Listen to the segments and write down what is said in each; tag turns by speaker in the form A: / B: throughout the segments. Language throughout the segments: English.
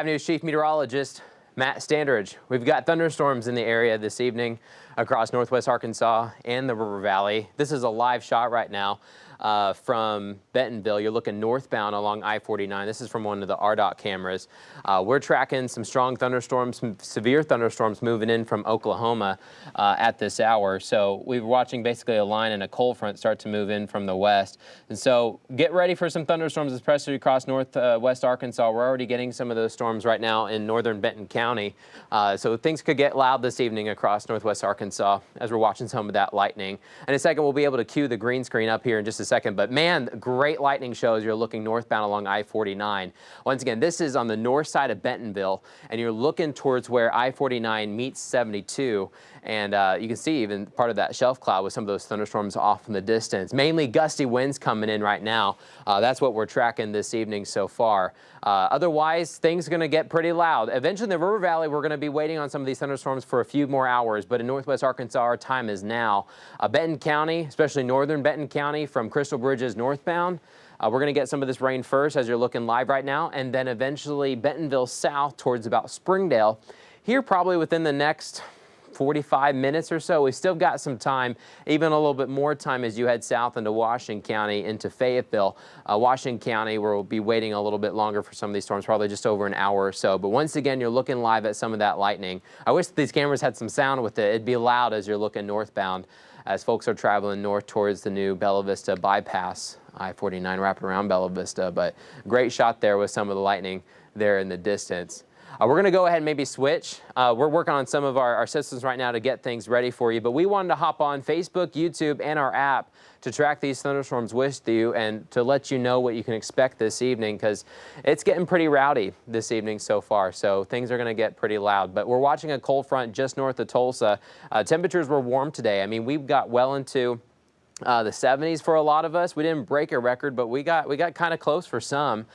A: News Chief Meteorologist Matt Standridge. We've got thunderstorms in the area this evening across northwest Arkansas and the River Valley. This is a live shot right now from Bentonville. You're looking northbound along I-49. This is from one of the RDOT cameras. We're tracking some strong thunderstorms, some severe thunderstorms moving in from Oklahoma at this hour. So we're watching basically a line and a cold front start to move in from the west. And so get ready for some thunderstorms, especially across northwest Arkansas. We're already getting some of those storms right now in northern Benton County. So things could get loud this evening across northwest Arkansas as we're watching some of that lightning. In a second, we'll be able to cue the green screen up here in just a second. But man, great lightning shows. You're looking northbound along I-49. Once again, this is on the north side of Bentonville, and you're looking towards where I-49 meets 72. And you can see even part of that shelf cloud with some of those thunderstorms off in the distance. Mainly gusty winds coming in right now. That's what we're tracking this evening so far. Otherwise, things are going to get pretty loud. Eventually in the River Valley, we're going to be waiting on some of these thunderstorms for a few more hours. But in northwest Arkansas, our time is now. Benton County, especially northern Benton County from Crystal Bridges northbound. We're going to get some of this rain first as you're looking live right now. And then eventually Bentonville south towards about Springdale. Here probably within the next 45 minutes or so. We've still got some time, even a little bit more time as you head south into Washington County, into Fayetteville. Washington County, where we'll be waiting a little bit longer for some of these storms, probably just over an hour or so. But once again, you're looking live at some of that lightning. I wish these cameras had some sound with it. It'd be loud as you're looking northbound as folks are traveling north towards the new Bella Vista bypass, I-49 wrapping around Bella Vista. But great shot there with some of the lightning there in the distance. We're going to go ahead and maybe switch. We're working on some of our systems right now to get things ready for you, but we wanted to hop on Facebook, YouTube, and our app to track these thunderstorms with you and to let you know what you can expect this evening, because it's getting pretty rowdy this evening so far, so things are going to get pretty loud. But we're watching a cold front just north of Tulsa. Temperatures were warm today. I mean, we've got well into the 70s for a lot of us. We didn't break a record, but we got kind of close for some.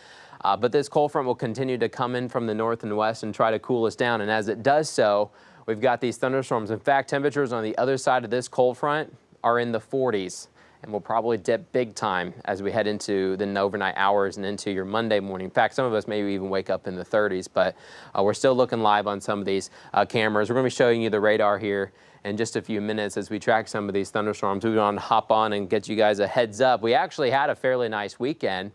A: But this cold front will continue to come in from the north and west and try to cool us down. And as it does so, we've got these thunderstorms. In fact, temperatures on the other side of this cold front are in the 40s. And we'll probably dip big time as we head into the overnight hours and into your Monday morning. In fact, some of us maybe even wake up in the 30s. But we're still looking live on some of these cameras. We're going to be showing you the radar here in just a few minutes as we track some of these thunderstorms. We want to hop on and get you guys a heads up. We actually had a fairly nice weekend.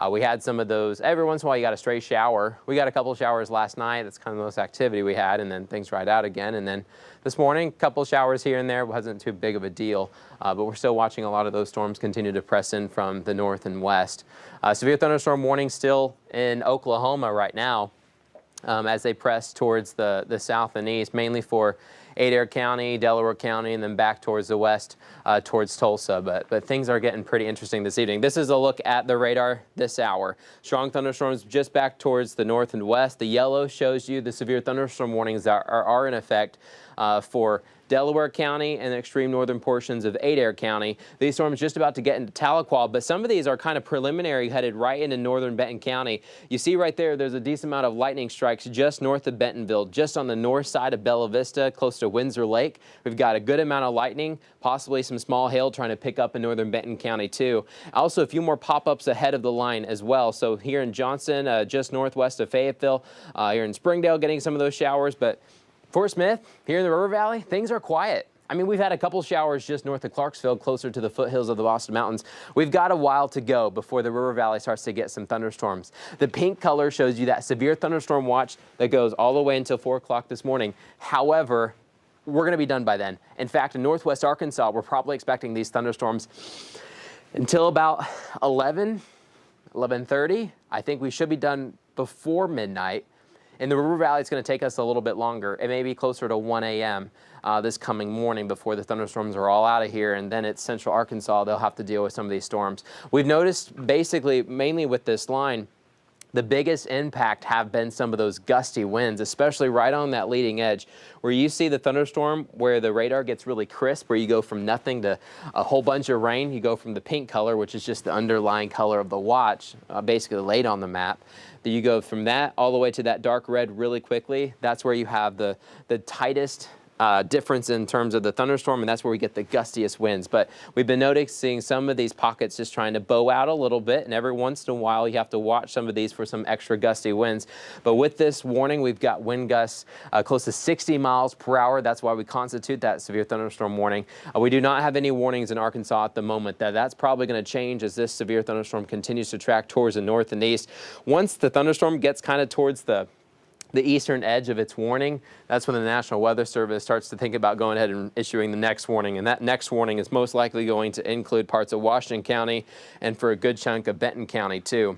A: We had some of those. Every once in a while you got a stray shower. We got a couple of showers last night. That's kind of the most activity we had, and then things dried out again. And then this morning, a couple of showers here and there. Wasn't too big of a deal, but we're still watching a lot of those storms continue to press in from the north and west. Severe thunderstorm warning still in Oklahoma right now as they press towards the south and east, mainly for Adair County, Delaware County, and then back towards the west, towards Tulsa. But things are getting pretty interesting this evening. This is a look at the radar this hour. Strong thunderstorms just back towards the north and west. The yellow shows you the severe thunderstorm warnings that are in effect for Delaware County and the extreme northern portions of Adair County. These storms just about to get into Tahlequah, but some of these are kind of preliminary, headed right into northern Benton County. You see right there's a decent amount of lightning strikes just north of Bentonville, just on the north side of Bella Vista, close to Windsor Lake. We've got a good amount of lightning, possibly some small hail trying to pick up in northern Benton County too. Also, a few more pop-ups ahead of the line as well. So here in Johnson, just northwest of Fayetteville, here in Springdale, getting some of those showers, but Fort Smith, here in the River Valley, things are quiet. I mean, we've had a couple showers just north of Clarksville, closer to the foothills of the Boston Mountains. We've got a while to go before the River Valley starts to get some thunderstorms. The pink color shows you that severe thunderstorm watch that goes all the way until 4 o'clock this morning. However, we're going to be done by then. In fact, in northwest Arkansas, we're probably expecting these thunderstorms until about 11:30. I think we should be done before midnight. In the River Valley, it's going to take us a little bit longer. It may be closer to 1 a.m. This coming morning before the thunderstorms are all out of here, and then it's central Arkansas. They'll have to deal with some of these storms. We've noticed basically, mainly with this line, the biggest impact have been some of those gusty winds, especially right on that leading edge where you see the thunderstorm where the radar gets really crisp, where you go from nothing to a whole bunch of rain. You go from the pink color, which is just the underlying color of the watch, basically laid on the map. Then you go from that all the way to that dark red really quickly. That's where you have the tightest difference in terms of the thunderstorm, and that's where we get the gustiest winds. But we've been noticing some of these pockets just trying to bow out a little bit, and every once in a while you have to watch some of these for some extra gusty winds. But with this warning, we've got wind gusts close to 60 miles per hour. That's why we constitute that severe thunderstorm warning. We do not have any warnings in Arkansas at the moment. That's probably going to change as this severe thunderstorm continues to track towards the north and east. Once the thunderstorm gets kind of towards the eastern edge of its warning, that's when the National Weather Service starts to think about going ahead and issuing the next warning. And that next warning is most likely going to include parts of Washington County and for a good chunk of Benton County too.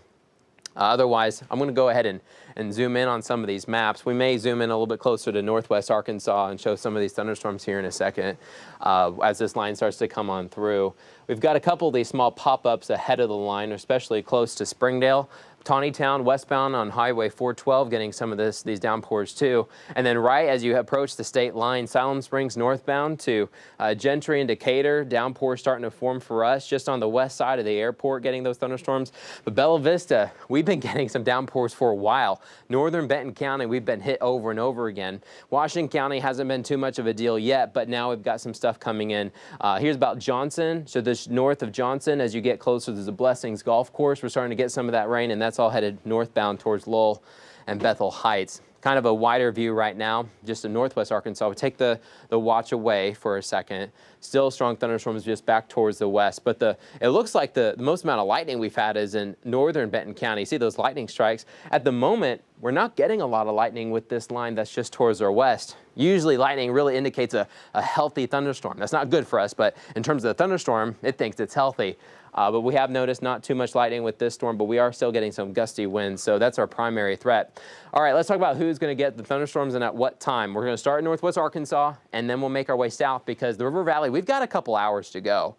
A: Otherwise, I'm going to go ahead and zoom in on some of these maps. We may zoom in a little bit closer to northwest Arkansas and show some of these thunderstorms here in a second as this line starts to come on through. We've got a couple of these small pop-ups ahead of the line, especially close to Springdale. Tawnytown westbound on Highway 412 getting some of these downpours too. And then right as you approach the state line, Siloam Springs northbound to Gentry and Decatur, downpours starting to form for us just on the west side of the airport getting those thunderstorms. But Bella Vista, we've been getting some downpours for a while. Northern Benton County, we've been hit over and over again. Washington County hasn't been too much of a deal yet, but now we've got some stuff coming in. Here's about Johnson. So this north of Johnson, as you get closer to the Blessings Golf Course, we're starting to get some of that rain, and that's all headed northbound towards Lowell and Bethel Heights. Kind of a wider view right now, just in northwest Arkansas. We take the watch away for a second. Still strong thunderstorms just back towards the west, but it looks like the most amount of lightning we've had is in northern Benton County. See those lightning strikes? At the moment, we're not getting a lot of lightning with this line that's just towards our west. Usually lightning really indicates a healthy thunderstorm. That's not good for us, but in terms of the thunderstorm, it thinks it's healthy. But we have noticed not too much lightning with this storm, but we are still getting some gusty winds, so that's our primary threat. All right, let's talk about who's going to get the thunderstorms and at what time. We're going to start in northwest Arkansas, and then we'll make our way south because the River Valley, we've got a couple hours to go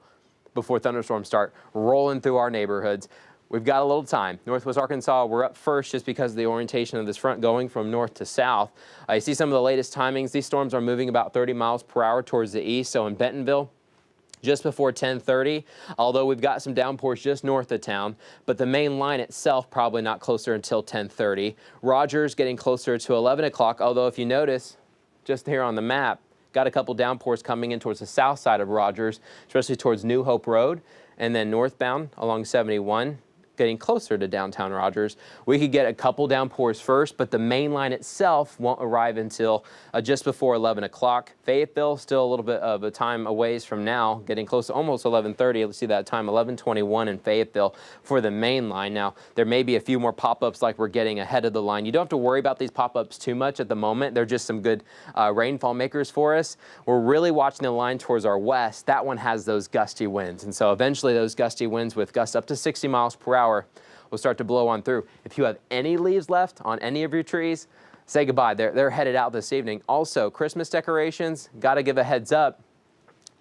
A: before thunderstorms start rolling through our neighborhoods. We've got a little time. Northwest Arkansas, we're up first just because of the orientation of this front going from north to south. You see some of the latest timings. These storms are moving about 30 miles per hour towards the east, so in Bentonville, just before 10:30, although we've got some downpours just north of town, but the main line itself probably not closer until 10:30. Rogers getting closer to 11 o'clock, although if you notice, just here on the map, got a couple downpours coming in towards the south side of Rogers, especially towards New Hope Road, and then northbound along 71. Getting closer to downtown Rogers. We could get a couple downpours first, but the main line itself won't arrive until just before 11 o'clock. Fayetteville, still a little bit of a time a ways from now, getting close to almost 11:30. Let's see that time, 11:21 in Fayetteville for the main line. Now, there may be a few more pop-ups like we're getting ahead of the line. You don't have to worry about these pop-ups too much at the moment. They're just some good rainfall makers for us. We're really watching the line towards our west. That one has those gusty winds, and so eventually those gusty winds with gusts up to 60 miles per hour will start to blow on through. If you have any leaves left on any of your trees, say goodbye. They're headed out this evening. Also, Christmas decorations, got to give a heads up.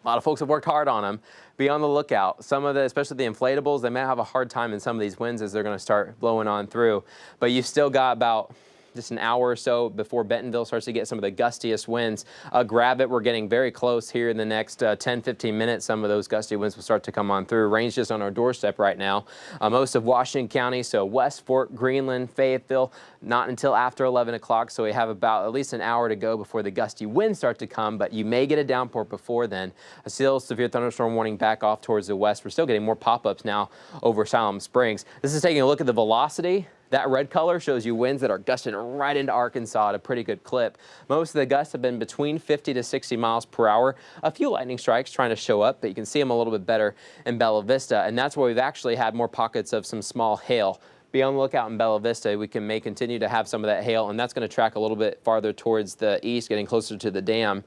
A: A lot of folks have worked hard on them. Be on the lookout. Some of the, especially the inflatables, they may have a hard time in some of these winds as they're going to start blowing on through. But you've still got about just an hour or so before Bentonville starts to get some of the gustiest winds. Grab it. We're getting very close here in the next 10-15 minutes. Some of those gusty winds will start to come on through. Rain's just on our doorstep right now. Most of Washington County, so West Fork, Greenland, Fayetteville, not until after 11 o'clock. So we have about at least an hour to go before the gusty winds start to come, but you may get a downpour before then. A still severe thunderstorm warning back off towards the west. We're still getting more pop-ups now over Siloam Springs. This is taking a look at the velocity. That red color shows you winds that are gusting right into Arkansas at a pretty good clip. Most of the gusts have been between 50 to 60 miles per hour. A few lightning strikes trying to show up, but you can see them a little bit better in Bella Vista, and that's where we've actually had more pockets of some small hail. Be on the lookout in Bella Vista. We may continue to have some of that hail, and that's going to track a little bit farther towards the east, getting closer to the dam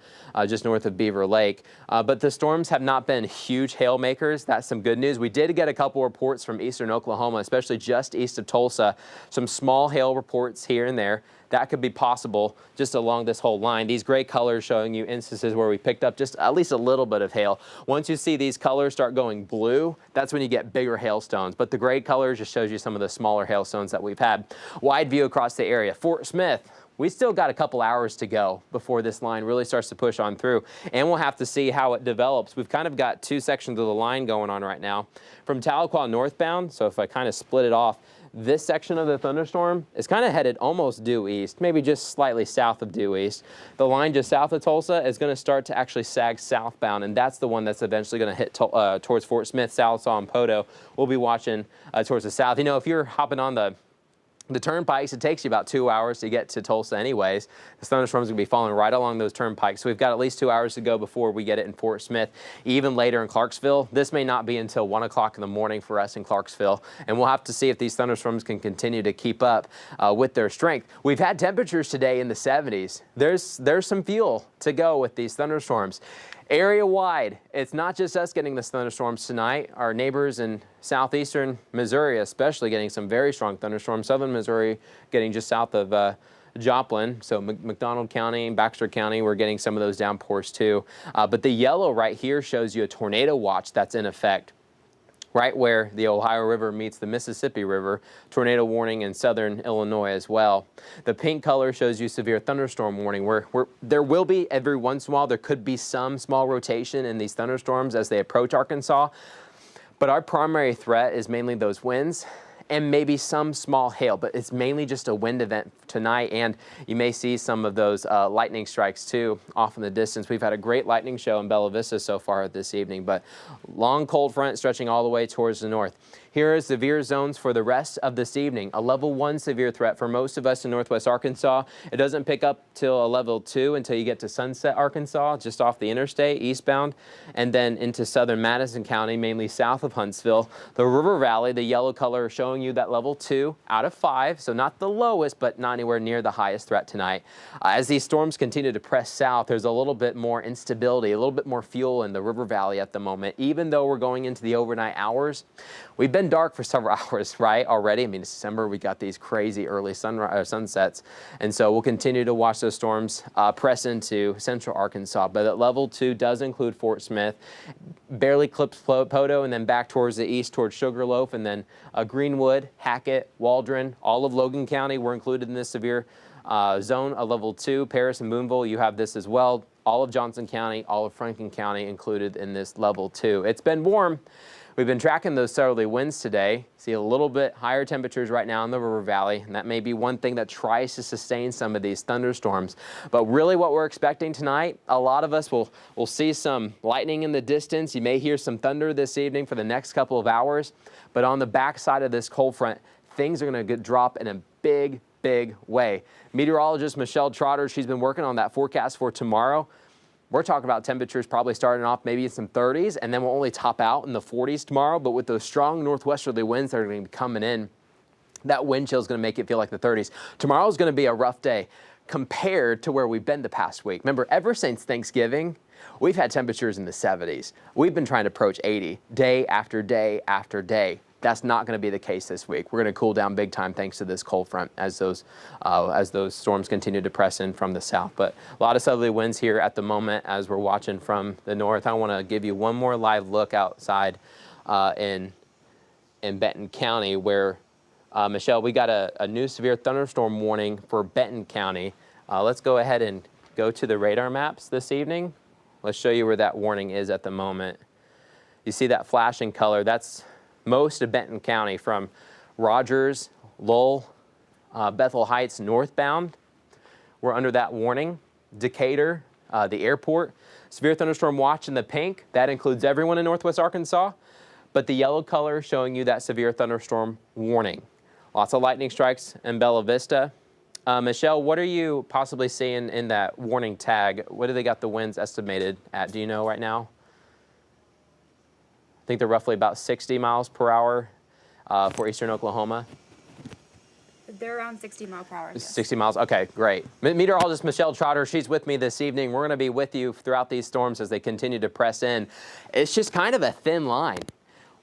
A: just north of Beaver Lake. But the storms have not been huge hail makers. That's some good news. We did get a couple reports from eastern Oklahoma, especially just east of Tulsa. Some small hail reports here and there. That could be possible just along this whole line. These gray colors showing you instances where we picked up just at least a little bit of hail. Once you see these colors start going blue, that's when you get bigger hailstones. But the gray colors just shows you some of the smaller hailstones that we've had. Wide view across the area. Fort Smith, we still got a couple hours to go before this line really starts to push on through, and we'll have to see how it develops. We've kind of got two sections of the line going on right now. From Tahlequah northbound, so if I kind of split it off, this section of the thunderstorm is kind of headed almost due east, maybe just slightly south of due east. The line just south of Tulsa is going to start to actually sag southbound, and that's the one that's eventually going to hit towards Fort Smith, Sallisaw, and Poteau. We'll be watching towards the south. You know, if you're hopping on the turnpikes, it takes you about 2 hours to get to Tulsa anyways. The thunderstorm's gonna be falling right along those turnpikes. So we've got at least 2 hours to go before we get it in Fort Smith. Even later in Clarksville, this may not be until 1 o'clock in the morning for us in Clarksville. And we'll have to see if these thunderstorms can continue to keep up with their strength. We've had temperatures today in the 70s. There's some fuel to go with these thunderstorms. Area-wide, it's not just us getting the thunderstorms tonight. Our neighbors in southeastern Missouri especially getting some very strong thunderstorms. Southern Missouri getting just south of Joplin, so McDonald County, Baxter County, we're getting some of those downpours too. But the yellow right here shows you a tornado watch that's in effect right where the Ohio River meets the Mississippi River. Tornado warning in southern Illinois as well. The pink color shows you severe thunderstorm warning, where there will be every once in a while, there could be some small rotation in these thunderstorms as they approach Arkansas. But our primary threat is mainly those winds and maybe some small hail, but it's mainly just a wind event tonight, and you may see some of those lightning strikes too off in the distance. We've had a great lightning show in Bella Vista so far this evening, but long cold front stretching all the way towards the north. Here are severe zones for the rest of this evening. A level 1 severe threat for most of us in northwest Arkansas. It doesn't pick up till a level 2 until you get to Sunset, Arkansas, just off the interstate eastbound, and then into southern Madison County, mainly south of Huntsville. The River Valley, the yellow color showing you that level 2 out of 5, so not the lowest, but not anywhere near the highest threat tonight. As these storms continue to press south, there's a little bit more instability, a little bit more fuel in the River Valley at the moment. Even though we're going into the overnight hours, we've been dark for several hours, right, already. I mean, it's December, we got these crazy early sunsets, and so we'll continue to watch those storms press into central Arkansas. But at level 2 does include Fort Smith, barely clips Poteau, and then back towards the east towards Sugarloaf, and then Greenwood, Hackett, Waldron, all of Logan County were included in this severe zone, a level 2. Paris and Boonville, you have this as well. All of Johnson County, all of Franklin County included in this level 2. It's been warm. We've been tracking those southerly winds today. See a little bit higher temperatures right now in the River Valley, and that may be one thing that tries to sustain some of these thunderstorms. But really what we're expecting tonight, a lot of us will see some lightning in the distance. You may hear some thunder this evening for the next couple of hours. But on the backside of this cold front, things are going to drop in a big way. Meteorologist Michelle Trotter, she's been working on that forecast for tomorrow. We're talking about temperatures probably starting off maybe in some 30s, and then we'll only top out in the 40s tomorrow. But with those strong northwesterly winds that are going to be coming in, that wind chill is going to make it feel like the 30s. Tomorrow is going to be a rough day compared to where we've been the past week. Remember, ever since Thanksgiving, we've had temperatures in the 70s. We've been trying to approach 80 day after day after day. That's not going to be the case this week. We're going to cool down big time thanks to this cold front as those storms continue to press in from the south. But a lot of southerly winds here at the moment as we're watching from the north. I want to give you one more live look outside in Benton County where, Michelle, we got a new severe thunderstorm warning for Benton County. Let's go ahead and go to the radar maps this evening. Let's show you where that warning is at the moment. You see that flashing color? That's most of Benton County from Rogers, Lowell, Bethel Heights northbound. We're under that warning. Decatur, the airport. Severe thunderstorm watch in the pink. That includes everyone in northwest Arkansas. But the yellow color showing you that severe thunderstorm warning. Lots of lightning strikes in Bella Vista. Michelle, what are you possibly seeing in that warning tag? What do they got the winds estimated at? Do you know right now? I think they're roughly about 60 miles per hour for eastern Oklahoma.
B: They're around 60 miles per hour. Yes.
A: 60 miles, okay, great. Meteorologist Michelle Trotter, she's with me this evening. We're gonna be with you throughout these storms as they continue to press in. It's just kind of a thin line.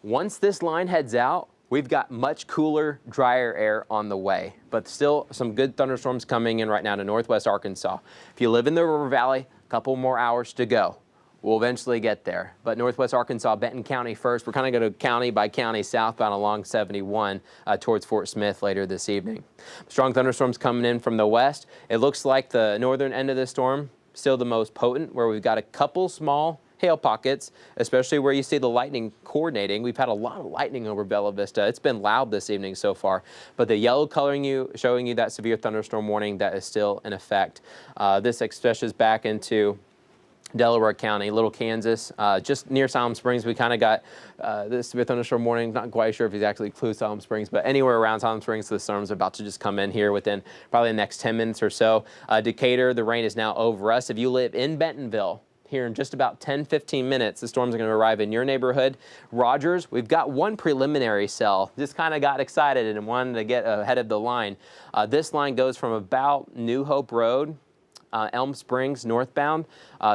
A: Once this line heads out, we've got much cooler, drier air on the way, but still some good thunderstorms coming in right now to northwest Arkansas. If you live in the River Valley, a couple more hours to go. We'll eventually get there. But northwest Arkansas, Benton County first. We're kind of going to county by county southbound along 71 towards Fort Smith later this evening. Strong thunderstorms coming in from the west. It looks like the northern end of the storm still the most potent, where we've got a couple small hail pockets, especially where you see the lightning coordinating. We've had a lot of lightning over Bella Vista. It's been loud this evening so far, but the yellow coloring showing you that severe thunderstorm warning that is still in effect. This stretches back into Delaware County, Little Kansas, just near Siloam Springs. We kind of got this severe thunderstorm warning. Not quite sure if he's actually includes Siloam Springs, but anywhere around Siloam Springs, the storm's about to just come in here within probably the next 10 minutes or so. Decatur, the rain is now over us. If you live in Bentonville, here in just about 10-15 minutes, the storms are going to arrive in your neighborhood. Rogers, we've got one preliminary cell. Just kind of got excited and wanted to get ahead of the line. This line goes from about New Hope Road, Elm Springs northbound.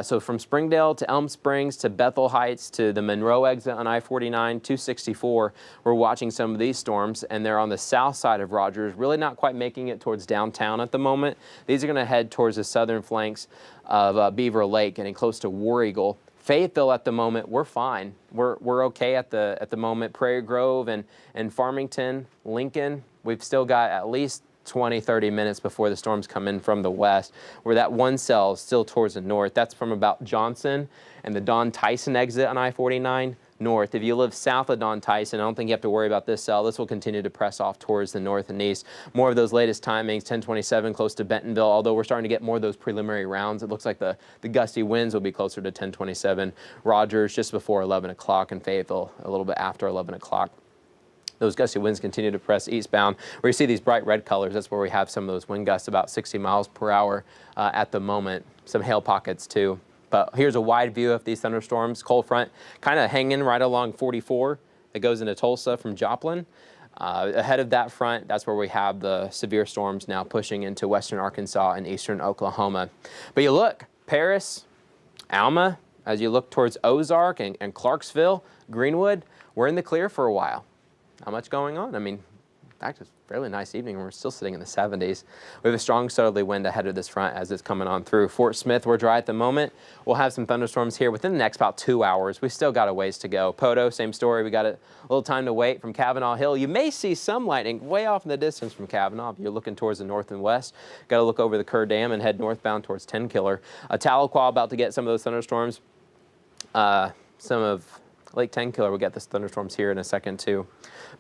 A: So from Springdale to Elm Springs to Bethel Heights to the Monroe exit on I-49, 264, we're watching some of these storms, and they're on the south side of Rogers, really not quite making it towards downtown at the moment. These are going to head towards the southern flanks of Beaver Lake, getting close to War Eagle. Fayetteville at the moment, we're fine. We're okay at the moment. Prairie Grove and Farmington, Lincoln, we've still got at least 20-30 minutes before the storms come in from the west, where that one cell is still towards the north. That's from about Johnson and the Don Tyson exit on I-49 north. If you live south of Don Tyson, I don't think you have to worry about this cell. This will continue to press off towards the north and east. More of those latest timings, 1027 close to Bentonville, although we're starting to get more of those preliminary rounds. It looks like the gusty winds will be closer to 1027. Rogers just before 11 o'clock, and Fayetteville a little bit after 11 o'clock. Those gusty winds continue to press eastbound. Where you see these bright red colors, that's where we have some of those wind gusts, about 60 miles per hour at the moment. Some hail pockets too. But here's a wide view of these thunderstorms. Cold front kind of hanging right along 44. It goes into Tulsa from Joplin. Ahead of that front, that's where we have the severe storms now pushing into western Arkansas and eastern Oklahoma. But you look, Paris, Alma, as you look towards Ozark and Clarksville, Greenwood, we're in the clear for a while. Not much going on. I mean, actually, it's a fairly nice evening. We're still sitting in the 70s. We have a strong southerly wind ahead of this front as it's coming on through. Fort Smith, we're dry at the moment. We'll have some thunderstorms here within the next about 2 hours. We still got a ways to go. Poto, same story. We got a little time to wait from Kavanaugh Hill. You may see some lightning way off in the distance from Kavanaugh if you're looking towards the north and west. Got to look over the Kerr Dam and head northbound towards 10 Killer. Tahlequah about to get some of those thunderstorms. Some of Lake 10 Killer will get the thunderstorms here in a second too.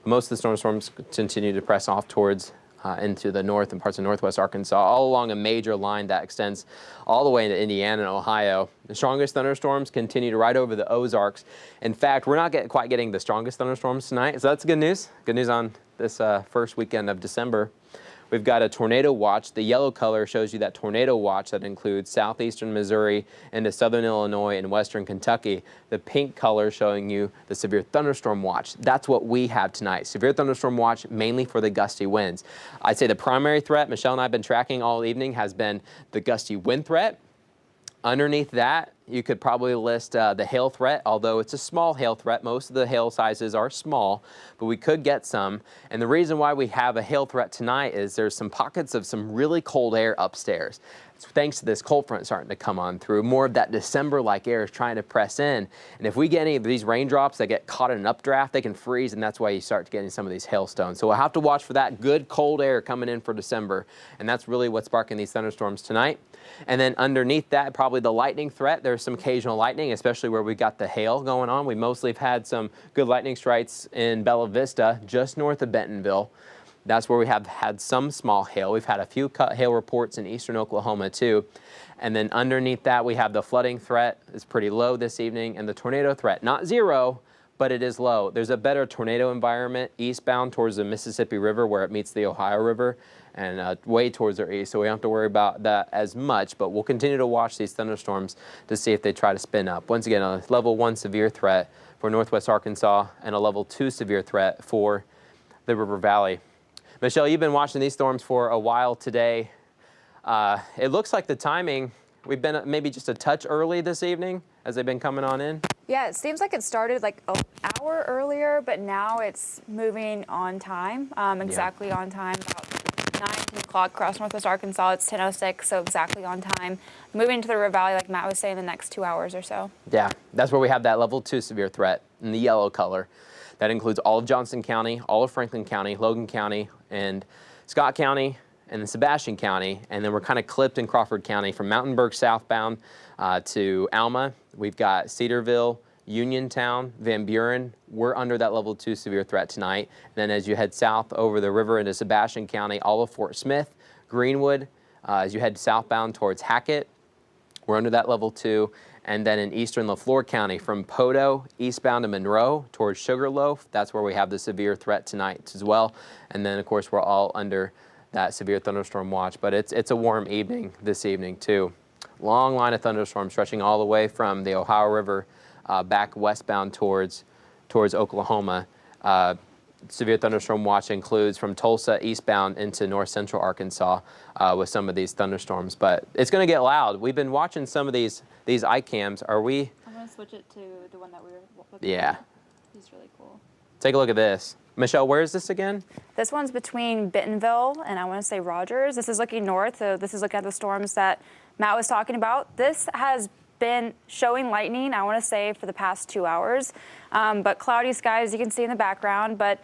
A: Most of the storms continue to press off towards into the north and parts of northwest Arkansas, all along a major line that extends all the way into Indiana and Ohio. The strongest thunderstorms continue to ride over the Ozarks. In fact, we're not quite getting the strongest thunderstorms tonight, so that's good news. Good news on this first weekend of December. We've got a tornado watch. The yellow color shows you that tornado watch that includes southeastern Missouri into southern Illinois and western Kentucky. The pink color showing you the severe thunderstorm watch. That's what we have tonight. Severe thunderstorm watch mainly for the gusty winds. I'd say the primary threat, Michelle and I have been tracking all evening, has been the gusty wind threat. Underneath that, you could probably list the hail threat, although it's a small hail threat. Most of the hail sizes are small, but we could get some. And the reason why we have a hail threat tonight is there's some pockets of some really cold air upstairs. So thanks to this cold front starting to come on through, more of that December-like air is trying to press in. And if we get any of these raindrops that get caught in an updraft, they can freeze, and that's why you start getting some of these hailstones. So we'll have to watch for that good cold air coming in for December. And that's really what's sparking these thunderstorms tonight. And then underneath that, probably the lightning threat. There's some occasional lightning, especially where we got the hail going on. We mostly have had some good lightning strikes in Bella Vista, just north of Bentonville. That's where we have had some small hail. We've had a few hail reports in eastern Oklahoma too. And then underneath that, we have the flooding threat. It's pretty low this evening, and the tornado threat, not zero, but it is low. There's a better tornado environment eastbound towards the Mississippi River where it meets the Ohio River, and way towards our east, so we don't have to worry about that as much, but we'll continue to watch these thunderstorms to see if they try to spin up. Once again, a level 1 severe threat for northwest Arkansas and a level 2 severe threat for the River Valley. Michelle, you've been watching these storms for a while today. It looks like the timing, we've been maybe just a touch early this evening as they've been coming on in.
B: Yeah, it seems like it started like an hour earlier, but now it's moving on time, exactly on time, about 9 o'clock across northwest Arkansas. It's 10:06, so exactly on time. Moving to the River Valley, like Matt was saying, the next 2 hours or so.
A: Yeah, that's where we have that level 2 severe threat in the yellow color. That includes all of Johnson County, all of Franklin County, Logan County, and Scott County, and then Sebastian County, and then we're kind of clipped in Crawford County from Mountainburg southbound to Alma. We've got Cedarville, Uniontown, Van Buren. We're under that level 2 severe threat tonight. And then as you head south over the river into Sebastian County, all of Fort Smith, Greenwood, as you head southbound towards Hackett, we're under that level 2. And then in eastern LaFleur County from Podo eastbound to Monroe towards Sugarloaf, that's where we have the severe threat tonight as well. And then of course we're all under that severe thunderstorm watch, but it's a warm evening this evening too. Long line of thunderstorms stretching all the way from the Ohio River back westbound towards Oklahoma. Severe thunderstorm watch includes from Tulsa eastbound into north central Arkansas with some of these thunderstorms, but it's going to get loud. We've been watching some of these iCams. Are we?
B: I'm going to switch it to the one that we were looking
A: Yeah.
B: at. He's really cool.
A: Take a look at this. Michelle, where is this again?
B: This one's between Bentonville and I want to say Rogers. This is looking north, so this is looking at the storms that Matt was talking about. This has been showing lightning, I want to say, for the past 2 hours, but cloudy skies you can see in the background, but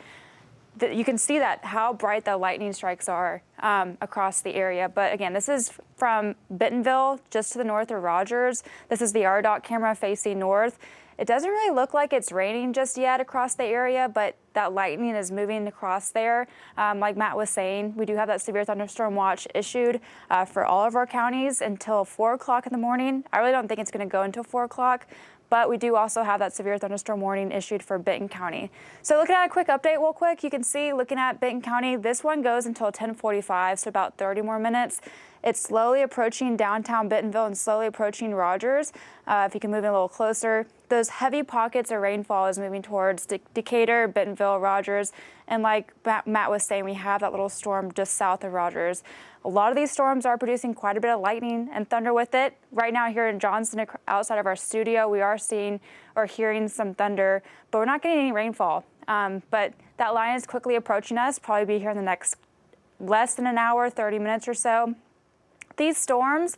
B: you can see that how bright the lightning strikes are across the area. But again, this is from Bentonville, just to the north of Rogers. This is the RDOT camera facing north. It doesn't really look like it's raining just yet across the area, but that lightning is moving across there. Like Matt was saying, we do have that severe thunderstorm watch issued for all of our counties until 4 o'clock in the morning. I really don't think it's going to go until 4 o'clock, but we do also have that severe thunderstorm warning issued for Benton County. So looking at a quick update real quick, you can see looking at Benton County, this one goes until 10:45, so about 30 more minutes. It's slowly approaching downtown Bentonville and slowly approaching Rogers. If you can move in a little closer, those heavy pockets of rainfall is moving towards Decatur, Bentonville, Rogers, and like Matt was saying, we have that little storm just south of Rogers. A lot of these storms are producing quite a bit of lightning and thunder with it. Right now here in Johnston, outside of our studio, we are seeing or hearing some thunder, but we're not getting any rainfall. But that line is quickly approaching us, probably be here in the next less than an hour, 30 minutes or so. These storms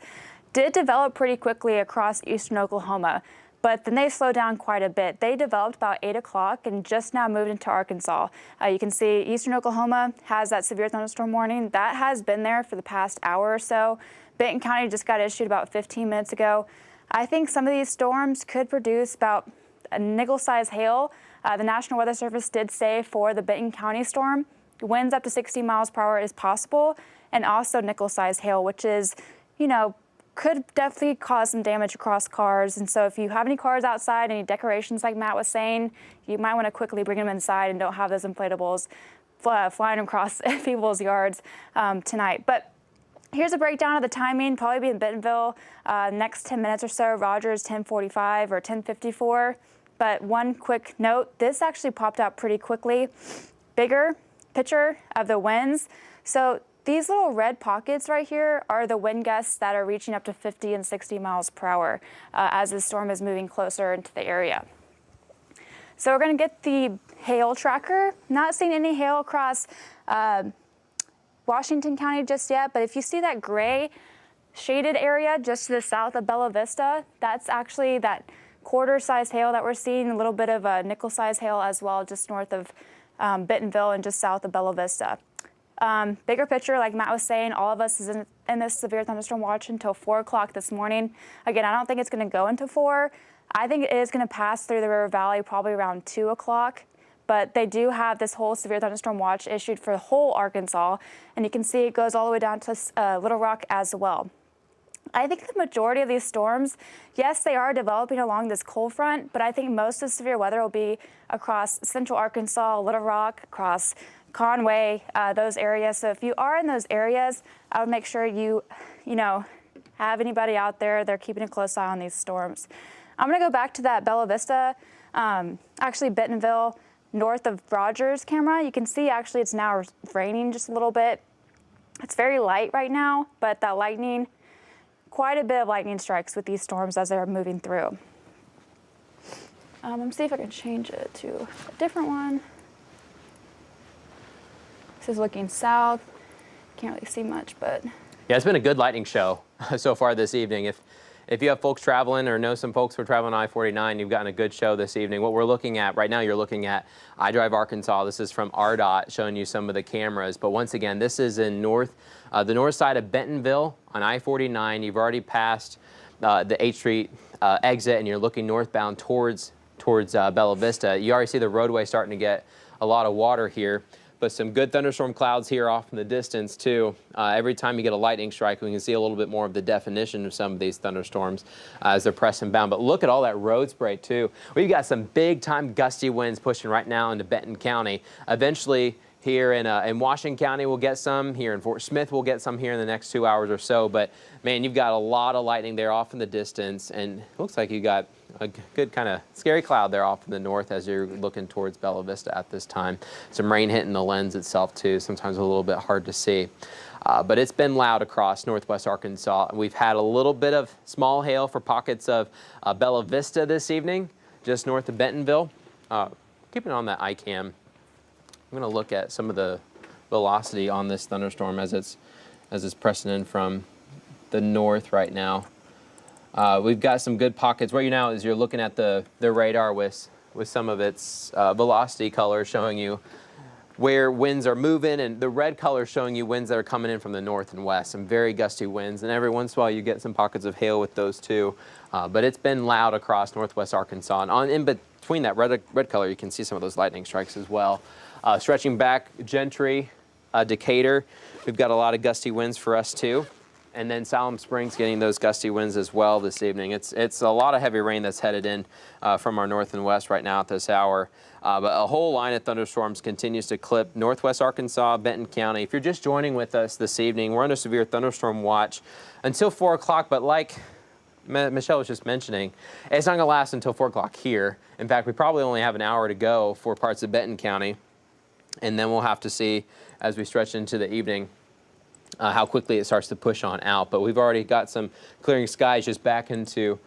B: did develop pretty quickly across eastern Oklahoma, but then they slowed down quite a bit. They developed about 8 o'clock and just now moved into Arkansas. You can see eastern Oklahoma has that severe thunderstorm warning. That has been there for the past hour or so. Benton County just got issued about 15 minutes ago. I think some of these storms could produce about a nickel-sized hail. The National Weather Service did say for the Benton County storm, winds up to 60 miles per hour is possible, and also nickel-sized hail, which is, could definitely cause some damage across cars. And so if you have any cars outside, any decorations like Matt was saying, you might want to quickly bring them inside and don't have those inflatables flying across people's yards tonight. But here's a breakdown of the timing, probably be in Bentonville next 10 minutes or so, Rogers 10:45 or 10:54. But one quick note, this actually popped out pretty quickly. Bigger picture of the winds. So these little red pockets right here are the wind gusts that are reaching up to 50 and 60 miles per hour as the storm is moving closer into the area. So we're going to get the hail tracker. Not seeing any hail across Washington County just yet, but if you see that gray shaded area just to the south of Bella Vista, that's actually that quarter-sized hail that we're seeing, a little bit of a nickel-sized hail as well, just north of Bentonville and just south of Bella Vista. Bigger picture, like Matt was saying, all of us is in this severe thunderstorm watch until 4 o'clock this morning. Again, I don't think it's going to go into 4. I think it is going to pass through the River Valley probably around 2 o'clock. But they do have this whole severe thunderstorm watch issued for the whole Arkansas. And you can see it goes all the way down to Little Rock as well. I think the majority of these storms, yes, they are developing along this cold front, but I think most of the severe weather will be across central Arkansas, Little Rock, across Conway, those areas. So if you are in those areas, I would make sure you have anybody out there. They're keeping a close eye on these storms. I'm going to go back to that Bella Vista, actually Bentonville, north of Rogers camera. You can see actually it's now raining just a little bit. It's very light right now, but that lightning, quite a bit of lightning strikes with these storms as they're moving through. Let me see if I can change it to a different one. This is looking south. Can't really see much, but
A: yeah, it's been a good lightning show so far this evening. if you have folks traveling or know some folks who are traveling on I-49, you've gotten a good show this evening. What we're looking at right now, you're looking at iDrive Arkansas. This is from RDOT showing you some of the cameras. But once again, this is in the north side of Bentonville on I-49. You've already passed the 8th Street exit, and you're looking northbound towards Bella Vista. You already see the roadway starting to get a lot of water here. But some good thunderstorm clouds here off in the distance too. Every time you get a lightning strike, we can see a little bit more of the definition of some of these thunderstorms as they're pressing bound. But look at all that road spray too. We've got some big time gusty winds pushing right now into Benton County. Eventually here in Washington County we'll get some. Here in Fort Smith we'll get some here in the next 2 hours or so. But man, you've got a lot of lightning there off in the distance, and it looks like you got a good kind of scary cloud there off in the north as you're looking towards Bella Vista at this time. Some rain hitting the lens itself too, sometimes a little bit hard to see. But it's been loud across northwest Arkansas. We've had a little bit of small hail for pockets of Bella Vista this evening, just north of Bentonville. Keeping on that iCam, I'm going to look at some of the velocity on this thunderstorm as it's pressing in from the north right now. We've got some good pockets. Where you now is you're looking at the radar with some of its velocity colors showing you where winds are moving, and the red color showing you winds that are coming in from the north and west. Some very gusty winds, and every once in a while you get some pockets of hail with those too. But it's been loud across northwest Arkansas, and in between that red color you can see some of those lightning strikes as well. Stretching back Gentry, Decatur, we've got a lot of gusty winds for us too. And then Salem Springs getting those gusty winds as well this evening. It's a lot of heavy rain that's headed in from our north and west right now at this hour. But a whole line of thunderstorms continues to clip northwest Arkansas, Benton County. If you're just joining with us this evening, we're under severe thunderstorm watch until 4 o'clock. But like Michelle was just mentioning, it's not going to last until 4 o'clock here. In fact, we probably only have an hour to go for parts of Benton County. And then we'll have to see as we stretch into the evening how quickly it starts to push on out. But we've already got some clearing skies just back into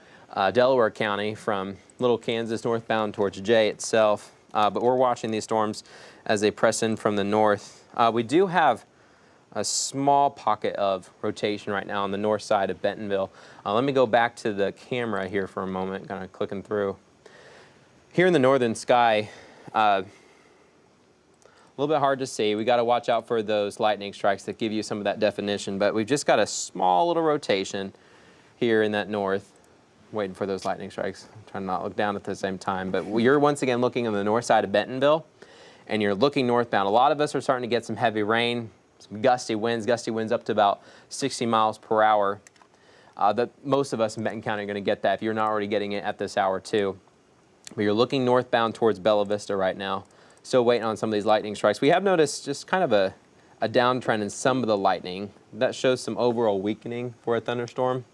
A: Delaware County from Little Kansas northbound towards Jay itself. But we're watching these storms as they press in from the north. We do have a small pocket of rotation right now on the north side of Bentonville. Let me go back to the camera here for a moment, kind of clicking through. Here in the northern sky, a little bit hard to see. We got to watch out for those lightning strikes that give you some of that definition, but we've just got a small little rotation here in that north, waiting for those lightning strikes. I'm trying to not look down at the same time, but you're once again looking on the north side of Bentonville, and you're looking northbound. A lot of us are starting to get some heavy rain, some gusty winds up to about 60 miles per hour. Most of us in Benton County are going to get that if you're not already getting it at this hour too. But you're looking northbound towards Bella Vista right now. Still waiting on some of these lightning strikes. We have noticed just kind of a downtrend in some of the lightning. That shows some overall weakening for a thunderstorm.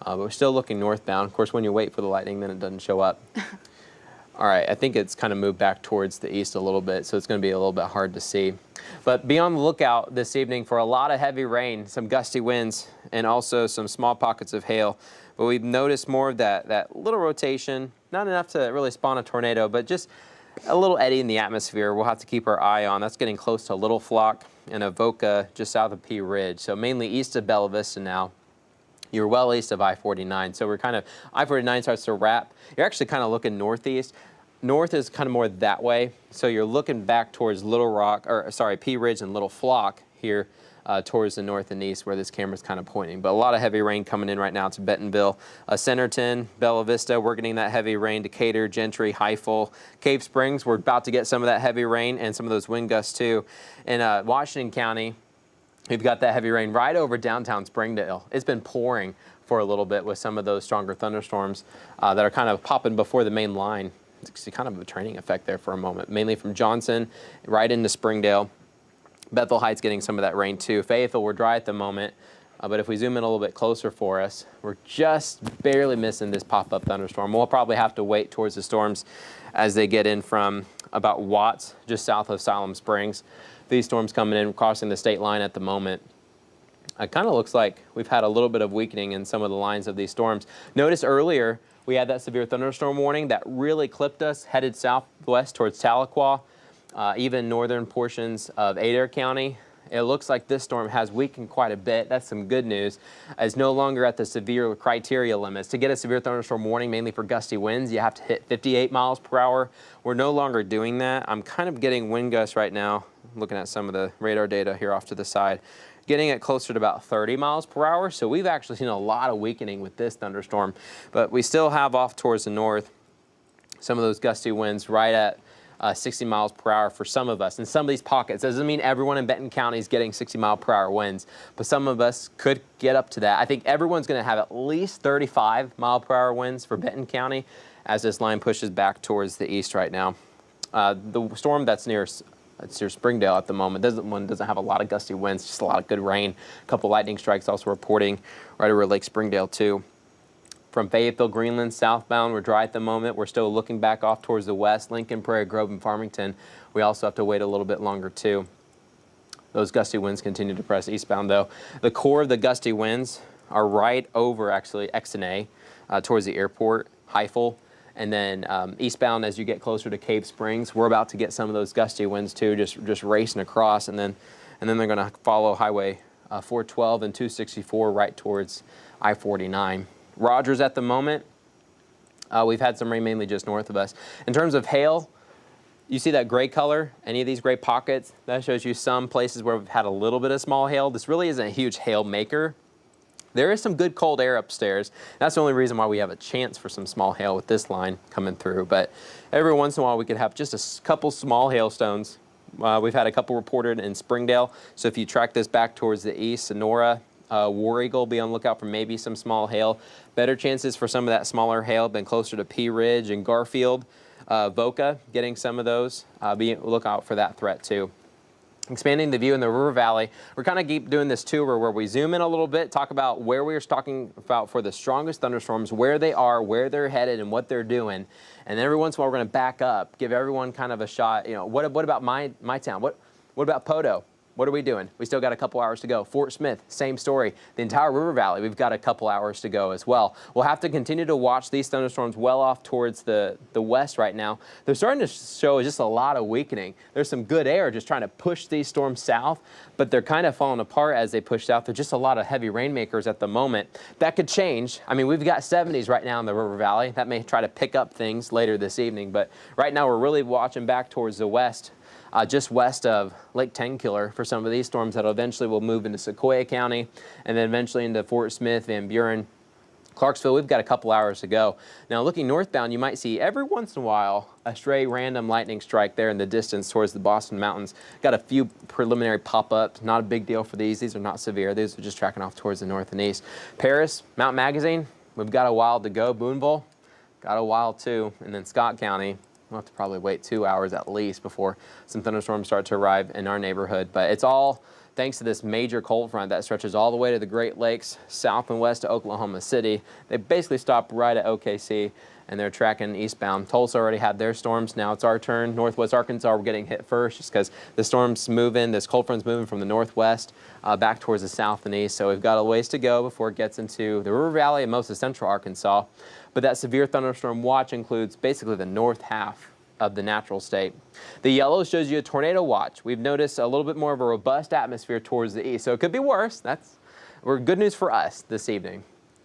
A: But we're still looking northbound. Of course, when you wait for the lightning, then it doesn't show up. All right, I think it's kind of moved back towards the east a little bit, so it's going to be a little bit hard to see. But be on the lookout this evening for a lot of heavy rain, some gusty winds, and also some small pockets of hail. But we've noticed more of that little rotation, not enough to really spawn a tornado, but just a little eddy in the atmosphere we'll have to keep our eye on. That's getting close to Little Flock and Avoca just south of Pea Ridge. So mainly east of Bella Vista now. You're well east of I-49. So we're kind of, I-49 starts to wrap. You're actually kind of looking northeast. North is kind of more that way. So you're looking back towards Pea Ridge and Little Flock here towards the north and east where this camera's kind of pointing. But a lot of heavy rain coming in right now to Bentonville. Centerton, Bella Vista, we're getting that heavy rain. Decatur, Gentry, Heifel, Cave Springs, we're about to get some of that heavy rain and some of those wind gusts too. In Washington County, we've got that heavy rain right over downtown Springdale. It's been pouring for a little bit with some of those stronger thunderstorms that are kind of popping before the main line. It's kind of a training effect there for a moment, mainly from Johnson right into Springdale. Bethel Heights getting some of that rain too. Fayetteville, we're dry at the moment, but if we zoom in a little bit closer for us, we're just barely missing this pop-up thunderstorm. We'll probably have to wait towards the storms as they get in from about Watts, just south of Salem Springs. These storms coming in, crossing the state line at the moment. It kind of looks like we've had a little bit of weakening in some of the lines of these storms. Notice earlier we had that severe thunderstorm warning that really clipped us, headed southwest towards Tahlequah. Even northern portions of Adair County it looks like this storm has weakened quite a bit. That's some good news. It's no longer at the severe criteria limits. To get a severe thunderstorm warning, mainly for gusty winds, you have to hit 58 miles per hour. We're no longer doing that. I'm kind of getting wind gusts right now, looking at some of the radar data here off to the side, getting it closer to about 30 miles per hour. So we've actually seen a lot of weakening with this thunderstorm, but we still have off towards the north some of those gusty winds right at 60 miles per hour for some of us. In some of these pockets, doesn't mean everyone in Benton County is getting 60 mile per hour winds, but some of us could get up to that. I think everyone's going to have at least 35 mile per hour winds for Benton County as this line pushes back towards the east right now. The storm that's near Springdale at the moment doesn't have a lot of gusty winds, just a lot of good rain. A couple lightning strikes also reporting right over Lake Springdale too. From Fayetteville, Greenland, southbound, we're dry at the moment. We're still looking back off towards the west, Lincoln, Prairie Grove, and Farmington. We also have to wait a little bit longer too. Those gusty winds continue to press eastbound though. The core of the gusty winds are right over actually Exonay towards the airport, Heifel. And then eastbound as you get closer to Cave Springs, we're about to get some of those gusty winds too, just racing across. And then they're going to follow Highway 412 and 264 right towards I-49. Rogers at the moment, we've had some rain mainly just north of us. In terms of hail, you see that gray color, any of these gray pockets, that shows you some places where we've had a little bit of small hail. This really isn't a huge hail maker. There is some good cold air upstairs. That's the only reason why we have a chance for some small hail with this line coming through. But every once in a while we could have just a couple small hailstones. We've had a couple reported in Springdale. So if you track this back towards the east, Sonora, War Eagle, be on the lookout for maybe some small hail. Better chances for some of that smaller hail been closer to Pea Ridge and Garfield. Voca getting some of those. Look out for that threat too. Expanding the view in the river valley, we're kind of keep doing this tour where we zoom in a little bit, talk about where we are talking about for the strongest thunderstorms, where they are, where they're headed, and what they're doing. And then every once in a while we're going to back up, give everyone kind of a shot. You know, what about my town? What about Poteau? What are we doing? We still got a couple hours to go. Fort Smith, same story. The entire river valley, we've got a couple hours to go as well. We'll have to continue to watch these thunderstorms well off towards the west right now. They're starting to show just a lot of weakening. There's some good air just trying to push these storms south, but they're kind of falling apart as they push south. There's just a lot of heavy rainmakers at the moment. That could change. I mean, we've got 70s right now in the river valley. That may try to pick up things later this evening, but right now we're really watching back towards the west. Just west of Lake Tenkiller for some of these storms that eventually will move into Sequoia County and then eventually into Fort Smith, Van Buren, Clarksville. We've got a couple hours to go. Now looking northbound, you might see every once in a while a stray random lightning strike there in the distance towards the Boston Mountains. Got a few preliminary pop-ups, not a big deal for these. These are not severe. These are just tracking off towards the north and east. Paris, Mount Magazine, we've got a while to go. Boonville, got a while too. And then Scott County, we'll have to probably wait 2 hours at least before some thunderstorms start to arrive in our neighborhood. But it's all thanks to this major cold front that stretches all the way to the Great Lakes, south and west to Oklahoma City. They basically stop right at OKC, and they're tracking eastbound. Tulsa already had their storms. Now it's our turn. Northwest Arkansas, we're getting hit first just because the storm's moving, this cold front's moving from the northwest back towards the south and east. So we've got a ways to go before it gets into the river valley and most of central Arkansas. But that severe thunderstorm watch includes basically the north half of the natural state. The yellow shows you a tornado watch. We've noticed a little bit more of a robust atmosphere towards the east, so it could be worse. We're good news for us this evening.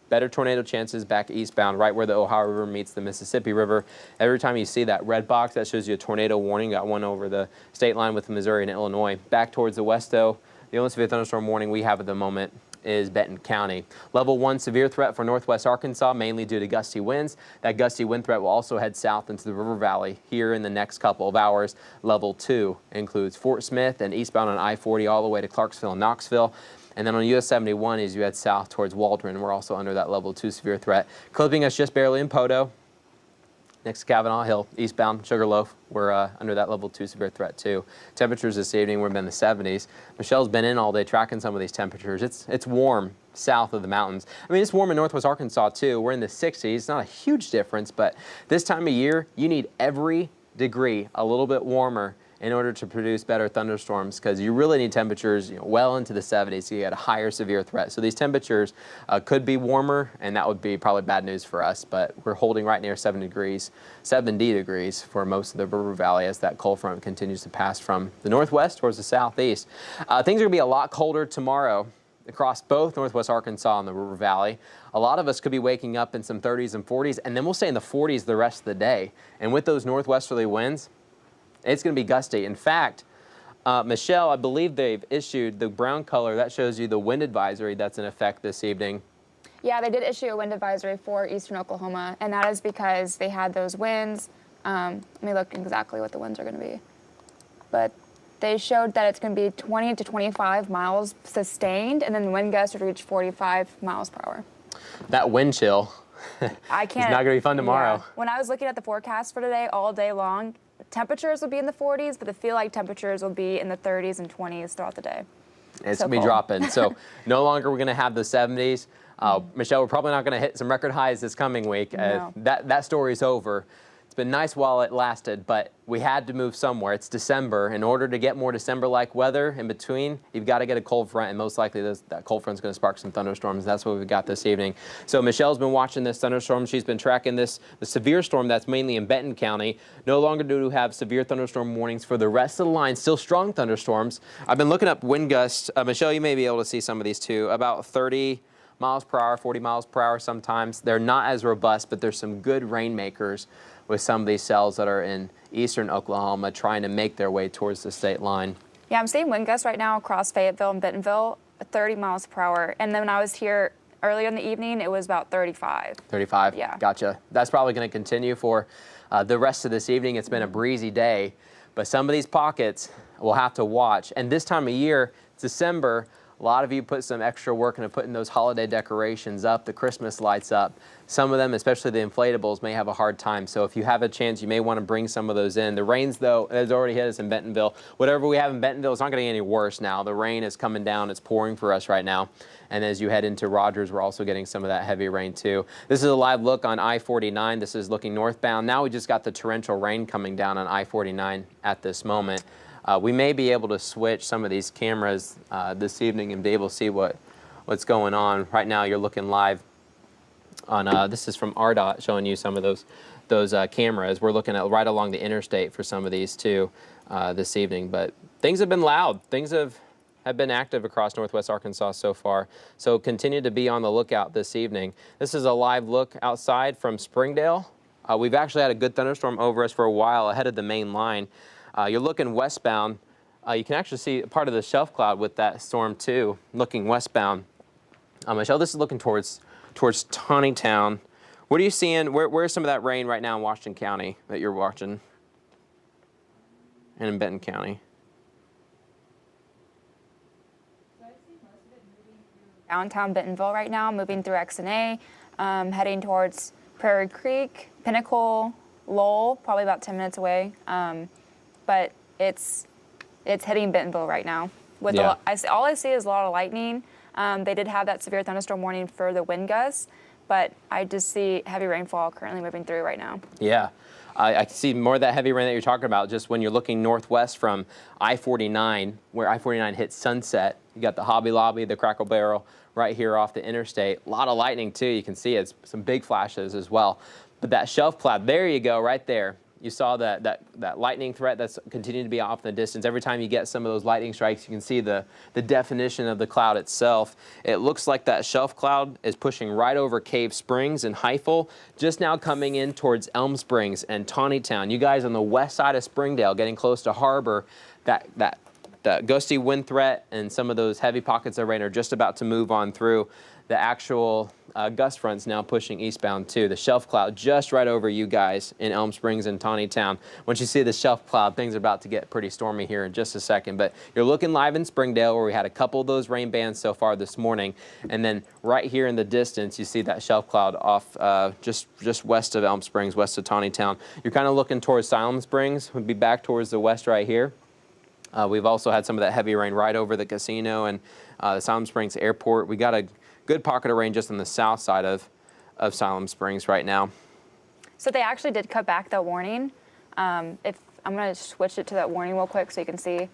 A: Better tornado chances back eastbound, right where the Ohio River meets the Mississippi River. Every time you see that red box, that shows you a tornado warning. Got one over the state line with Missouri and Illinois. Back towards the west, though, the only severe thunderstorm warning we have at the moment is Benton County. Level 1 severe threat for northwest Arkansas, mainly due to gusty winds. That gusty wind threat will also head south into the river valley here in the next couple of hours. Level 2 includes Fort Smith and eastbound on I-40 all the way to Clarksville and Knoxville. And then on US 71 as you head south towards Waldron, we're also under that level 2 severe threat. Clipping us just barely in Poteau. Next to Kavanaugh Hill, eastbound Sugarloaf, we're under that level 2 severe threat too. Temperatures this evening, we're in the 70s. Michelle's been in all day tracking some of these temperatures. It's warm south of the mountains. I mean, it's warm in northwest Arkansas too. We're in the 60s. It's not a huge difference, but this time of year, you need every degree a little bit warmer in order to produce better thunderstorms, because you really need temperatures well into the 70s to get a higher severe threat. So these temperatures could be warmer, and that would be probably bad news for us, but we're holding right near 70 degrees for most of the river valley as that cold front continues to pass from the northwest towards the southeast. Things are going to be a lot colder tomorrow across both northwest Arkansas and the river valley. A lot of us could be waking up in some 30s and 40s, and then we'll stay in the 40s the rest of the day. And with those northwesterly winds, it's going to be gusty. In fact, Michelle, I believe they've issued the brown color. That shows you the wind advisory that's in effect this evening.
B: Yeah, they did issue a wind advisory for eastern Oklahoma, and that is because they had those winds. Let me look exactly what the winds are going to be. But they showed that it's going to be 20 to 25 miles sustained, and then the wind gusts would reach 45 miles per hour.
A: That wind chill
B: I can't.
A: It's not going to be fun tomorrow.
B: Yeah. When I was looking at the forecast for today, all day long, temperatures will be in the 40s, but the feel-like temperatures will be in the 30s and 20s throughout the day.
A: It's
B: So
A: going to be
B: cold.
A: dropping. So no longer we're going to have the 70s. Michelle, we're probably not going to hit some record highs this coming week.
B: No.
A: That story's over. It's been nice while it lasted, but we had to move somewhere. It's December. In order to get more December-like weather in between, you've got to get a cold front, and most likely that cold front's going to spark some thunderstorms. That's what we've got this evening. So Michelle's been watching this thunderstorm. She's been tracking the severe storm that's mainly in Benton County. No longer do we have severe thunderstorm warnings for the rest of the line. Still strong thunderstorms. I've been looking up wind gusts. Michelle, you may be able to see some of these too. About 30 miles per hour, 40 miles per hour sometimes. They're not as robust, but there's some good rainmakers with some of these cells that are in eastern Oklahoma trying to make their way towards the state line.
B: Yeah, I'm seeing wind gusts right now across Fayetteville and Bentonville, 30 miles per hour. And then when I was here earlier in the evening, it was about 35.
A: 35?
B: Yeah.
A: Gotcha. That's probably going to continue for the rest of this evening. It's been a breezy day, but some of these pockets we'll have to watch. And this time of year, it's December, a lot of you put some extra work into putting those holiday decorations up, the Christmas lights up. Some of them, especially the inflatables, may have a hard time. So if you have a chance, you may want to bring some of those in. The rains, though, has already hit us in Bentonville. Whatever we have in Bentonville, it's not going to get any worse now. The rain is coming down. It's pouring for us right now. And as you head into Rogers, we're also getting some of that heavy rain, too. This is a live look on I-49. This is looking northbound. Now we just got the torrential rain coming down on I-49 at this moment. We may be able to switch some of these cameras this evening and be able to see what's going on. Right now, you're looking live on, this is from RDOT showing you some of those cameras. We're looking at right along the interstate for some of these too this evening. But things have been loud. Things have been active across northwest Arkansas so far. So continue to be on the lookout this evening. This is a live look outside from Springdale. We've actually had a good thunderstorm over us for a while ahead of the main line. You're looking westbound. You can actually see part of the shelf cloud with that storm too, looking westbound. Michelle, this is looking towards Tawnytown. What are you seeing? Where's some of that rain right now in Washington County that you're watching? And in Benton County?
B: So I see most of it moving through downtown Bentonville right now, moving through XNA, heading towards Prairie Creek, Pinnacle, Lowell, probably about 10 minutes away. But it's hitting Bentonville right now. With
A: Yeah.
B: all I see is a lot of lightning. They did have that severe thunderstorm warning for the wind gusts, but I just see heavy rainfall currently moving through right now.
A: Yeah. I can see more of that heavy rain that you're talking about just when you're looking northwest from I-49, where I-49 hits Sunset. You got the Hobby Lobby, the Crackle Barrel right here off the interstate. A lot of lightning too. You can see it's some big flashes as well. But that shelf cloud, there you go, right there. You saw that lightning threat that's continuing to be off in the distance. Every time you get some of those lightning strikes, you can see the definition of the cloud itself. It looks like that shelf cloud is pushing right over Cave Springs and Heifel, just now coming in towards Elm Springs and Tawnytown. You guys on the west side of Springdale, getting close to Harbor, that gusty wind threat and some of those heavy pockets of rain are just about to move on through. The actual gust front's now pushing eastbound too. The shelf cloud just right over you guys in Elm Springs and Tawnytown. Once you see the shelf cloud, things are about to get pretty stormy here in just a second. But you're looking live in Springdale where we had a couple of those rain bands so far this morning. And then right here in the distance, you see that shelf cloud off just west of Elm Springs, west of Tawnytown. You're kind of looking towards Siloam Springs. We'll be back towards the west right here. We've also had some of that heavy rain right over the casino and the Siloam Springs Airport. We got a good pocket of rain just on the south side of Siloam Springs right now.
B: So they actually did cut back the warning. If I'm going to switch it to that warning real quick so you can see.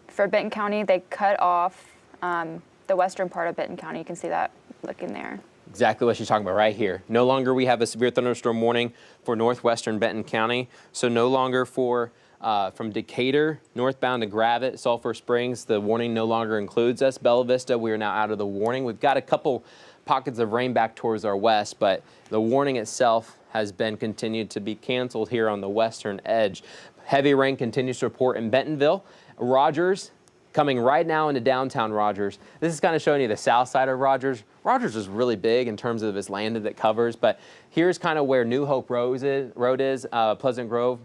B: For Benton County, they cut off the western part of Benton County. You can see that looking there.
A: Exactly what she's talking about right here. No longer we have a severe thunderstorm warning for northwestern Benton County. So no longer for from Decatur northbound to Gravette, Sulphur Springs, the warning no longer includes us. Bella Vista, we are now out of the warning. We've got a couple pockets of rain back towards our west, but the warning itself has been continued to be canceled here on the western edge. Heavy rain continues to report in Bentonville. Rogers, coming right now into downtown Rogers. This is kind of showing you the south side of Rogers. Rogers is really big in terms of its land that it covers, but here's kind of where New Hope Road is, Pleasant Grove,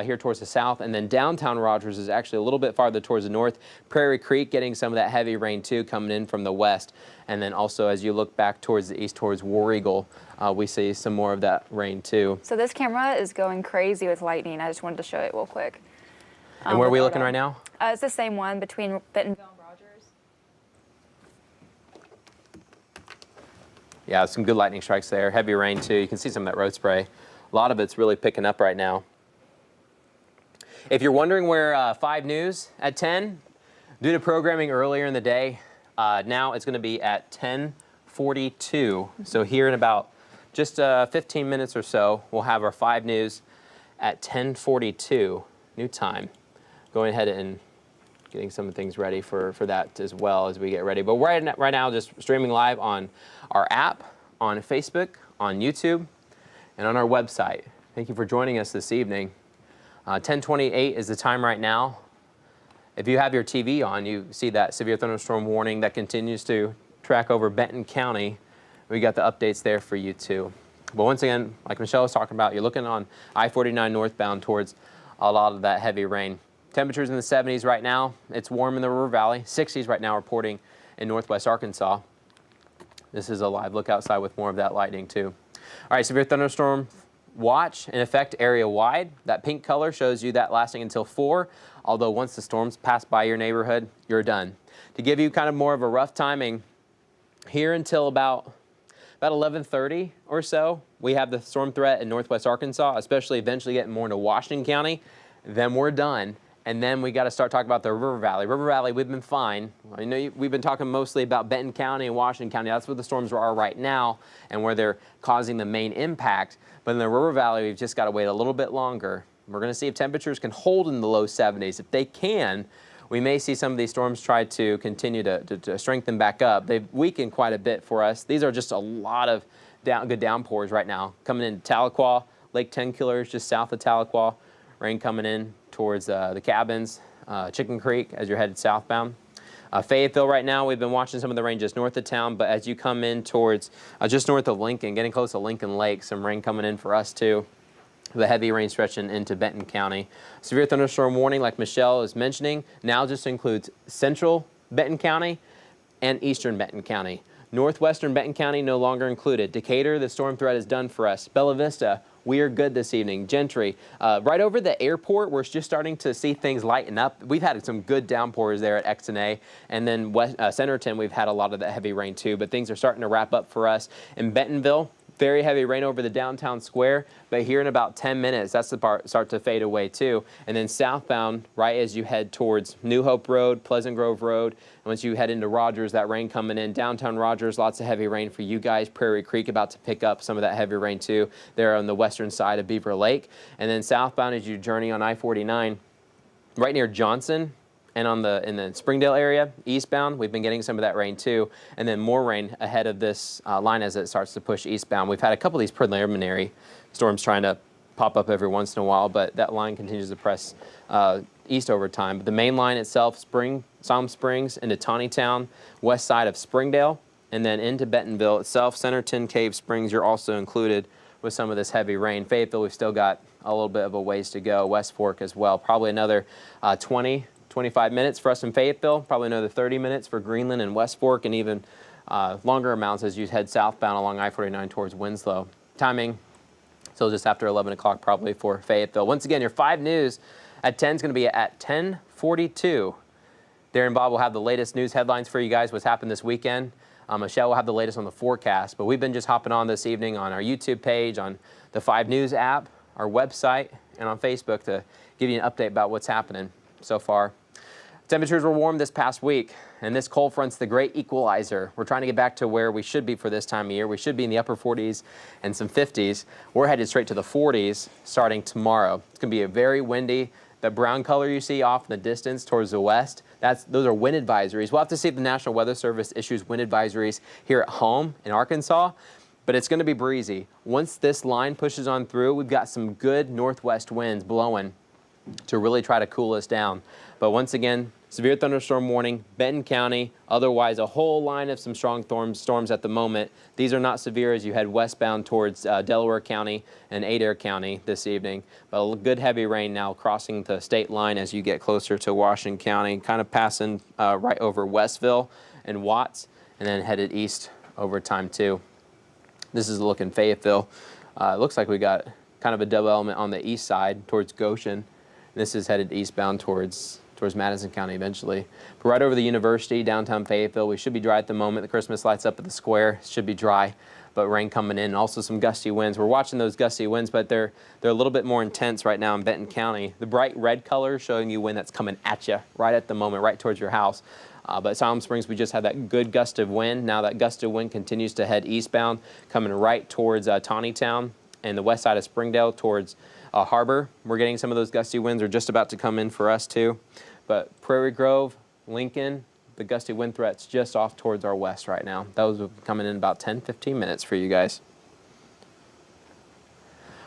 A: here towards the south, and then downtown Rogers is actually a little bit farther towards the north. Prairie Creek getting some of that heavy rain too, coming in from the west. And then also as you look back towards the east, towards War Eagle, we see some more of that rain too.
B: So this camera is going crazy with lightning. I just wanted to show it real quick.
A: And where are we looking right now?
B: It's the same one between Bentonville and Rogers.
A: Yeah, some good lightning strikes there. Heavy rain too. You can see some of that road spray. A lot of it's really picking up right now. If you're wondering where 5 News at 10, due to programming earlier in the day, now it's going to be at 10:42. So here in about just 15 minutes or so, we'll have our 5 News at 10:42, new time. Going ahead and getting some things ready for that as well as we get ready. But right now, just streaming live on our app, on Facebook, on YouTube, and on our website. Thank you for joining us this evening. 10:28 is the time right now. If you have your TV on, you see that severe thunderstorm warning that continues to track over Benton County. We got the updates there for you too. But once again, like Michelle was talking about, you're looking on I-49 northbound towards a lot of that heavy rain. Temperatures in the 70s right now. It's warm in the River Valley. 60s right now reporting in northwest Arkansas. This is a live look outside with more of that lightning too. All right, severe thunderstorm watch in effect area wide. That pink color shows you that lasting until 4, although once the storms pass by your neighborhood, you're done. To give you kind of more of a rough timing, here until about 11:30 or so, we have the storm threat in northwest Arkansas, especially eventually getting more into Washington County. Then we're done. And then we got to start talking about the River Valley. River Valley, we've been fine. I know we've been talking mostly about Benton County and Washington County. That's where the storms are right now and where they're causing the main impact. But in the River Valley, we've just got to wait a little bit longer. We're going to see if temperatures can hold in the low 70s. If they can, we may see some of these storms try to continue to strengthen back up. They've weakened quite a bit for us. These are just a lot of good downpours right now. Coming into Tahlequah, Lake 10 Killers just south of Tahlequah. Rain coming in towards the cabins, Chicken Creek as you're headed southbound. Fayetteville right now, we've been watching some of the rain just north of town, but as you come in towards just north of Lincoln, getting close to Lincoln Lake, some rain coming in for us too. The heavy rain stretching into Benton County. Severe thunderstorm warning, like Michelle is mentioning, now just includes central Benton County and eastern Benton County. Northwestern Benton County no longer included. Decatur, the storm threat is done for us. Bella Vista, we are good this evening. Gentry, right over the airport, we're just starting to see things lighten up. We've had some good downpours there at X&A, and then Centerton, we've had a lot of that heavy rain too, but things are starting to wrap up for us. In Bentonville, very heavy rain over the downtown square, but here in about 10 minutes, that's the part start to fade away too. And then southbound, right as you head towards New Hope Road, Pleasant Grove Road, and once you head into Rogers, that rain coming in. Downtown Rogers, lots of heavy rain for you guys. Prairie Creek about to pick up some of that heavy rain too. There on the western side of Beaver Lake. And then southbound as you journey on I-49, right near Johnson, and in the Springdale area, eastbound, we've been getting some of that rain too. And then more rain ahead of this line as it starts to push eastbound. We've had a couple of these preliminary storms trying to pop up every once in a while, but that line continues to press east over time. But the main line itself, Palm Springs into Taneytown, west side of Springdale, and then into Bentonville itself. Centerton, Cave Springs, you're also included with some of this heavy rain. Fayetteville, we've still got a little bit of a ways to go. West Fork as well, probably another 25 minutes for us in Fayetteville, probably another 30 minutes for Greenland and West Fork, and even longer amounts as you head southbound along I-49 towards Winslow. Timing, so just after 11 o'clock probably for Fayetteville. Once again, your 5 News at 10 is going to be at 10:42. Darren Bob will have the latest news headlines for you guys, what's happened this weekend. Michelle will have the latest on the forecast, but we've been just hopping on this evening on our YouTube page, on the 5 News app, our website, and on Facebook to give you an update about what's happening so far. Temperatures were warm this past week, and this cold front's the great equalizer. We're trying to get back to where we should be for this time of year. We should be in the upper 40s and some 50s. We're headed straight to the 40s starting tomorrow. It's going to be a very windy. The brown color you see off in the distance towards the west, those are wind advisories. We'll have to see if the National Weather Service issues wind advisories here at home in Arkansas, but it's going to be breezy. Once this line pushes on through, we've got some good northwest winds blowing to really try to cool us down. But once again, severe thunderstorm warning, Benton County, otherwise a whole line of some strong storms at the moment. These are not severe as you head westbound towards Delaware County and Adair County this evening. But a good heavy rain now crossing the state line as you get closer to Washington County, kind of passing right over Westville and Watts, and then headed east over time too. This is a look in Fayetteville. It looks like we got kind of a double element on the east side towards Goshen. This is headed eastbound towards Madison County eventually. But right over the university, downtown Fayetteville, we should be dry at the moment. The Christmas lights up at the square should be dry, but rain coming in, and also some gusty winds. We're watching those gusty winds, but they're a little bit more intense right now in Benton County. The bright red color showing you wind that's coming at you right at the moment, right towards your house. But Siloam Springs, we just had that good gust of wind. Now that gust of wind continues to head eastbound, coming right towards Tawnytown and the west side of Springdale towards Harbor. We're getting some of those gusty winds are just about to come in for us too. But Prairie Grove, Lincoln, the gusty wind threat's just off towards our west right now. Those will be coming in about 10-15 minutes for you guys.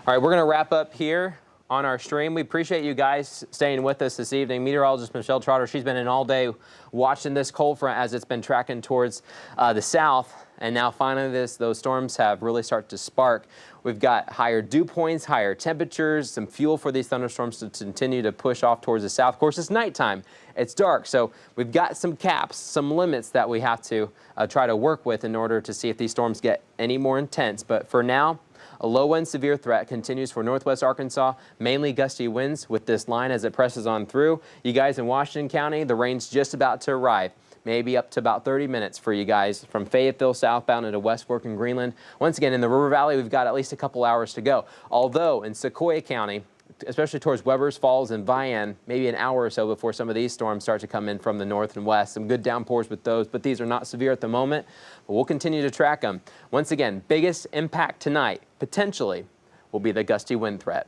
A: All right, we're going to wrap up here on our stream. We appreciate you guys staying with us this evening. Meteorologist Michelle Trotter, she's been in all day watching this cold front as it's been tracking towards the south. And now finally those storms have really started to spark. We've got higher dew points, higher temperatures, some fuel for these thunderstorms to continue to push off towards the south. Of course, it's nighttime. It's dark, so we've got some caps, some limits that we have to try to work with in order to see if these storms get any more intense. But for now, a low wind severe threat continues for northwest Arkansas, mainly gusty winds with this line as it presses on through. You guys in Washington County, the rain's just about to arrive. Maybe up to about 30 minutes for you guys from Fayetteville southbound into West Fork and Greenland. Once again, in the River Valley, we've got at least a couple hours to go. Although in Sequoyah County, especially towards Webbers Falls and Vian, maybe an hour or so before some of these storms start to come in from the north and west. Some good downpours with those, but these are not severe at the moment. But we'll continue to track them. Once again, biggest impact tonight, potentially, will be the gusty wind threat.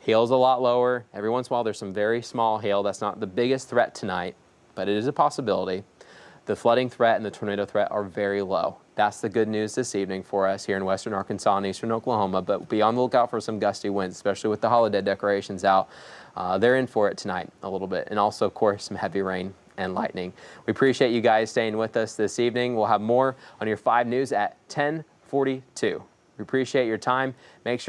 A: Hail's a lot lower. Every once in a while, there's some very small hail. That's not the biggest threat tonight, but it is a possibility. The flooding threat and the tornado threat are very low. That's the good news this evening for us here in western Arkansas and eastern Oklahoma, but be on the lookout for some gusty winds, especially with the holiday decorations out. They're in for it tonight a little bit, and also, of course, some heavy rain and lightning. We appreciate you guys staying with us this evening. We'll have more on your 5 News at 10:42. We appreciate your time. Make sure you